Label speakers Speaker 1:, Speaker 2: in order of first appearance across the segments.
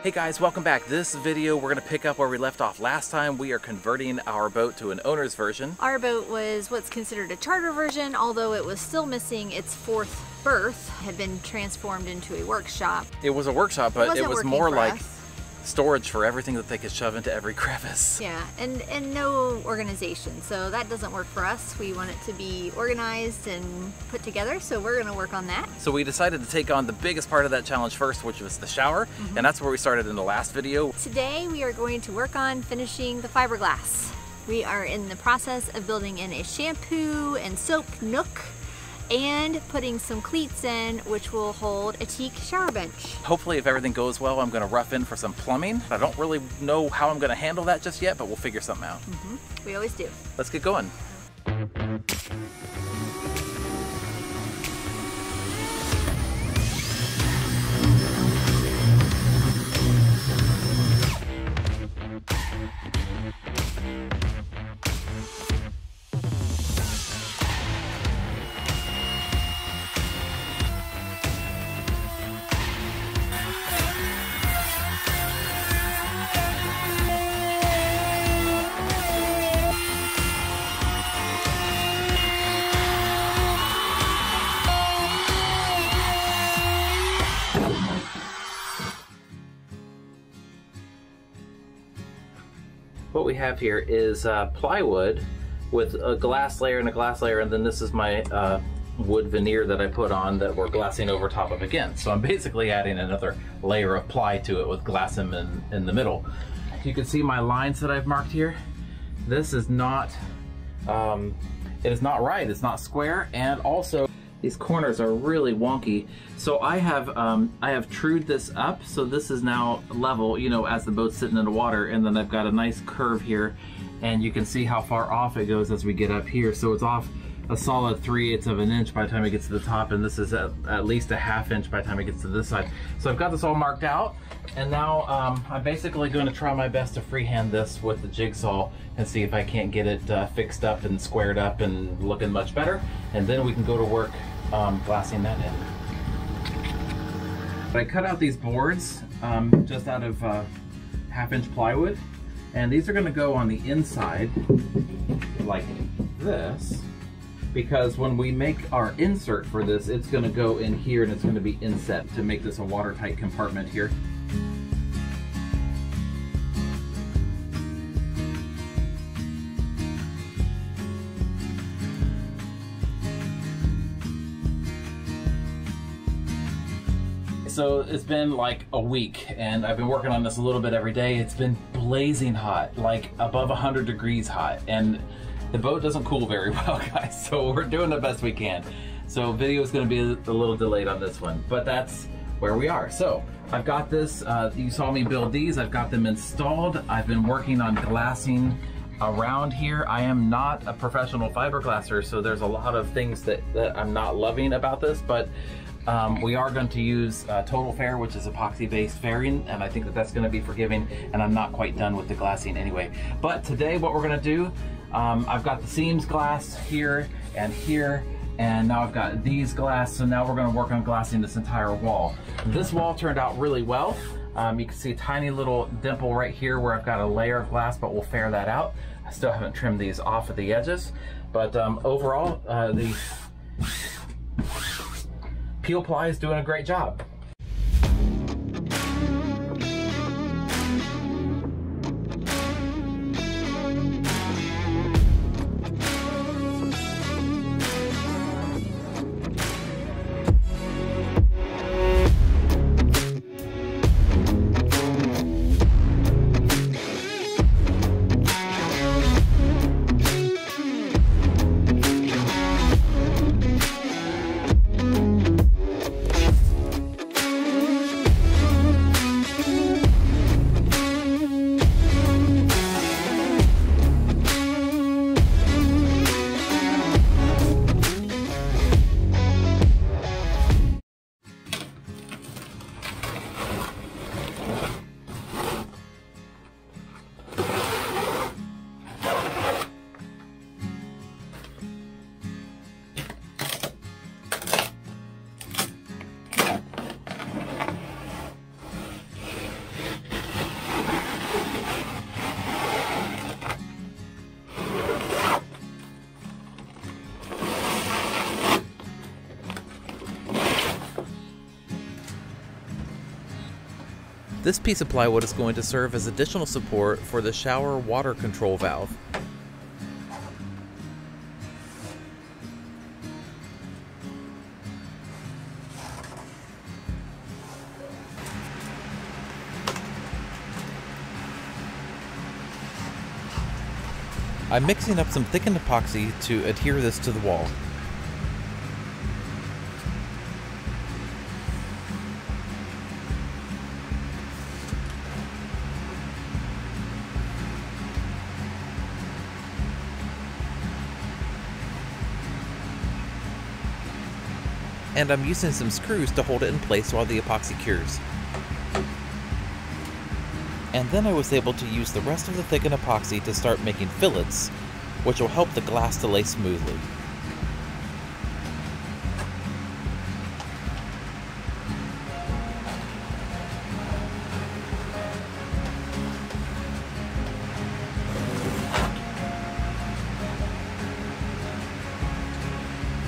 Speaker 1: Hey guys, welcome back. This video, we're going to pick up where we left off last time. We are converting our boat to an owner's version.
Speaker 2: Our boat was what's considered a charter version, although it was still missing its fourth berth, had been transformed into a workshop.
Speaker 1: It was a workshop, but it was more like
Speaker 2: us.
Speaker 1: Storage for everything that they could shove into every crevice.
Speaker 2: Yeah, and no organization, so that doesn't work for us. We want it to be organized and put together, so we're going to work on that.
Speaker 1: So we decided to take on the biggest part of that challenge first, which was the shower, and that's where we started in the last video.
Speaker 2: Today we are going to work on finishing the fiberglass. We are in the process of building in a shampoo and soap nook and putting some cleats in, which will hold a teak shower bench.
Speaker 1: Hopefully, if everything goes well, I'm going to rough in for some plumbing. I don't really know how I'm going to handle that just yet, but we'll figure something out.
Speaker 2: We always do.
Speaker 1: Let's get going. What we have here is plywood with a glass layer and a glass layer, and then this is my wood veneer that I put on that we're glassing over top of again. So I'm basically adding another layer of ply to it with glass in the middle. You can see my lines that I've marked here. This is not, it is not right, it's not square, and also these corners are really wonky. So I have trued this up, so this is now level, you know, as the boat's sitting in the water, and then I've got a nice curve here, and you can see how far off it goes as we get up here. So it's off a solid 3/8 of an inch by the time it gets to the top, and this is at least a 1/2 inch by the time it gets to this side. So I've got this all marked out, and now I'm basically going to try my best to freehand this with the jigsaw and see if I can't get it fixed up and squared up and looking much better, and then we can go to work glassing that in. I cut out these boards just out of 1/2 inch plywood, and these are going to go on the inside like this, because when we make our insert for this, it's going to go in here and it's going to be inset to make this a watertight compartment here. So it's been like a week, and I've been working on this a little bit every day. It's been blazing hot, like above 100 degrees hot, and the boat doesn't cool very well, guys, so we're doing the best we can. So video is going to be a little delayed on this one, but that's where we are. So I've got this, you saw me build these, I've got them installed. I've been working on glassing around here. I am not a professional fiberglasser, so there's a lot of things that I'm not loving about this, but we are going to use Total Fair, which is epoxy-based fairing, and I think that that's going to be forgiving, and I'm not quite done with the glassing anyway. But today what we're going to do, I've got the seams glassed here, and now I've got these glass, so now we're going to work on glassing this entire wall. This wall turned out really well. You can see a tiny little dimple right here where I've got a layer of glass, but we'll fair that out. I still haven't trimmed these off of the edges, but overall, the peel ply is doing a great job.
Speaker 3: This piece of plywood is going to serve as additional support for the shower water control valve. I'm mixing up some thickened epoxy to adhere this to the wall. And I'm using some screws to hold it in place while the epoxy cures. And then I was able to use the rest of the thickened epoxy to start making fillets, which will help the glass to lay smoothly.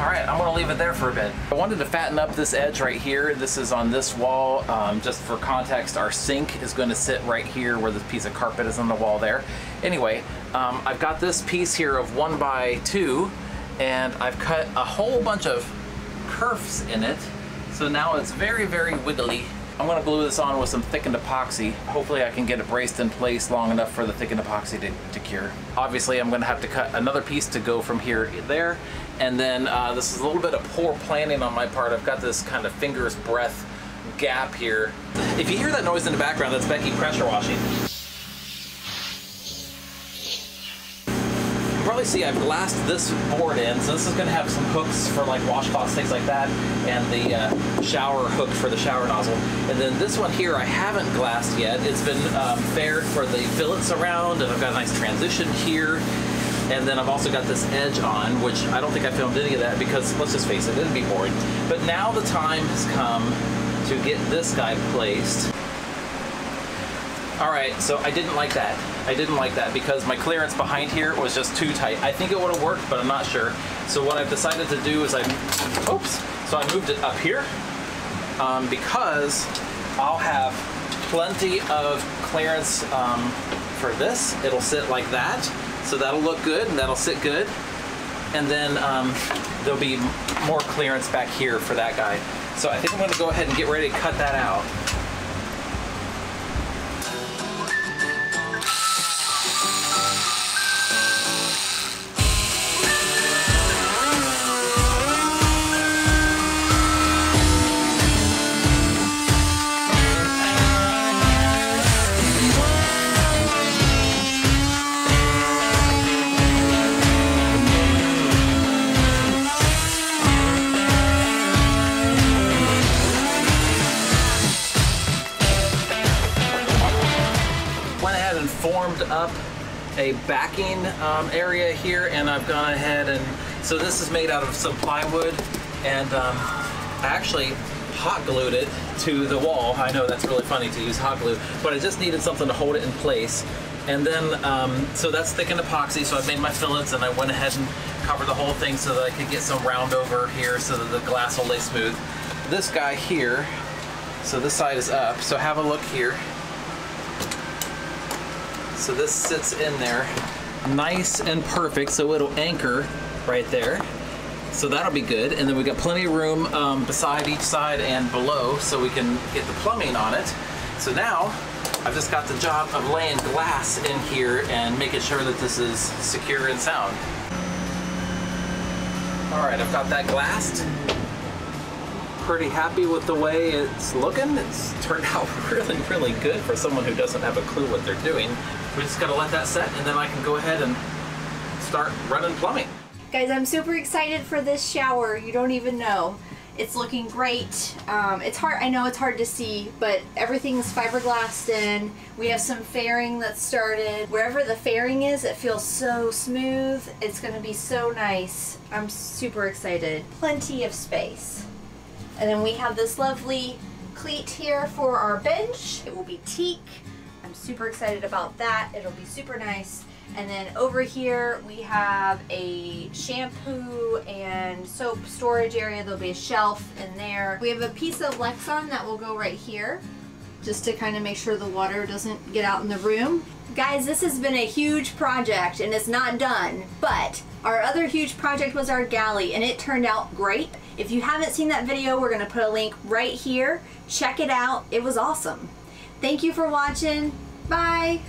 Speaker 1: Alright, I'm going to leave it there for a bit. I wanted to fatten up this edge right here. This is on this wall. Just for context, our sink is going to sit right here where this piece of carpet is on the wall there. Anyway, I've got this piece here of 1x2, and I've cut a whole bunch of kerfs in it. So now it's very, very wiggly. I'm going to glue this on with some thickened epoxy. Hopefully I can get it braced in place long enough for the thickened epoxy to cure. Obviously I'm going to have to cut another piece to go from here to there. And then this is a little bit of poor planning on my part. I've got this kind of finger's breadth gap here. If you hear that noise in the background, that's Becky pressure washing. You can probably see I've glassed this board in, so this is going to have some hooks for like washcloths, things like that, and the shower hook for the shower nozzle. And then this one here I haven't glassed yet. It's been faired for the fillets around, and I've got a nice transition here. And then I've also got this edge on, which I don't think I filmed any of that because, let's just face it, it'd be boring. But now the time has come to get this guy placed. Alright, so I didn't like that. I didn't like that because my clearance behind here was just too tight. I think it would have worked, but I'm not sure. So what I've decided to do is so I moved it up here because I'll have plenty of clearance for this. It'll sit like that. So that'll look good and that'll sit good. And then there'll be more clearance back here for that guy. So I think I'm gonna go ahead and get ready to cut that out. Formed up a backing area here, and I've gone ahead and so this is made out of some plywood, and I actually hot glued it to the wall. I know that's really funny to use hot glue, but I just needed something to hold it in place. And then so that's thickened epoxy, so I've made my fillets and I went ahead and covered the whole thing so that I could get some round over here so that the glass will lay smooth. This guy here, so this side is up, so have a look here. So this sits in there nice and perfect, so it'll anchor right there. So that'll be good. And then we've got plenty of room beside each side and below so we can get the plumbing on it. So now I've just got the job of laying glass in here and making sure that this is secure and sound. All right, I've got that glassed. Pretty happy with the way it's looking. It's turned out really, really good for someone who doesn't have a clue what they're doing. We just gotta let that set and then I can go ahead and start running plumbing.
Speaker 2: Guys, I'm super excited for this shower. You don't even know. It's looking great. It's hard, I know it's hard to see, but everything's fiberglassed in. We have some fairing that's started. Wherever the fairing is, it feels so smooth. It's gonna be so nice. I'm super excited. Plenty of space. And then we have this lovely cleat here for our bench. It will be teak. I'm super excited about that. It'll be super nice. And then over here we have a shampoo and soap storage area. There'll be a shelf in there. We have a piece of Lexan that will go right here. just to kind of make sure the water doesn't get out in the room. Guys, this has been a huge project and it's not done, but our other huge project was our galley and it turned out great. If you haven't seen that video, we're gonna put a link right here. Check it out, it was awesome. Thank you for watching, bye.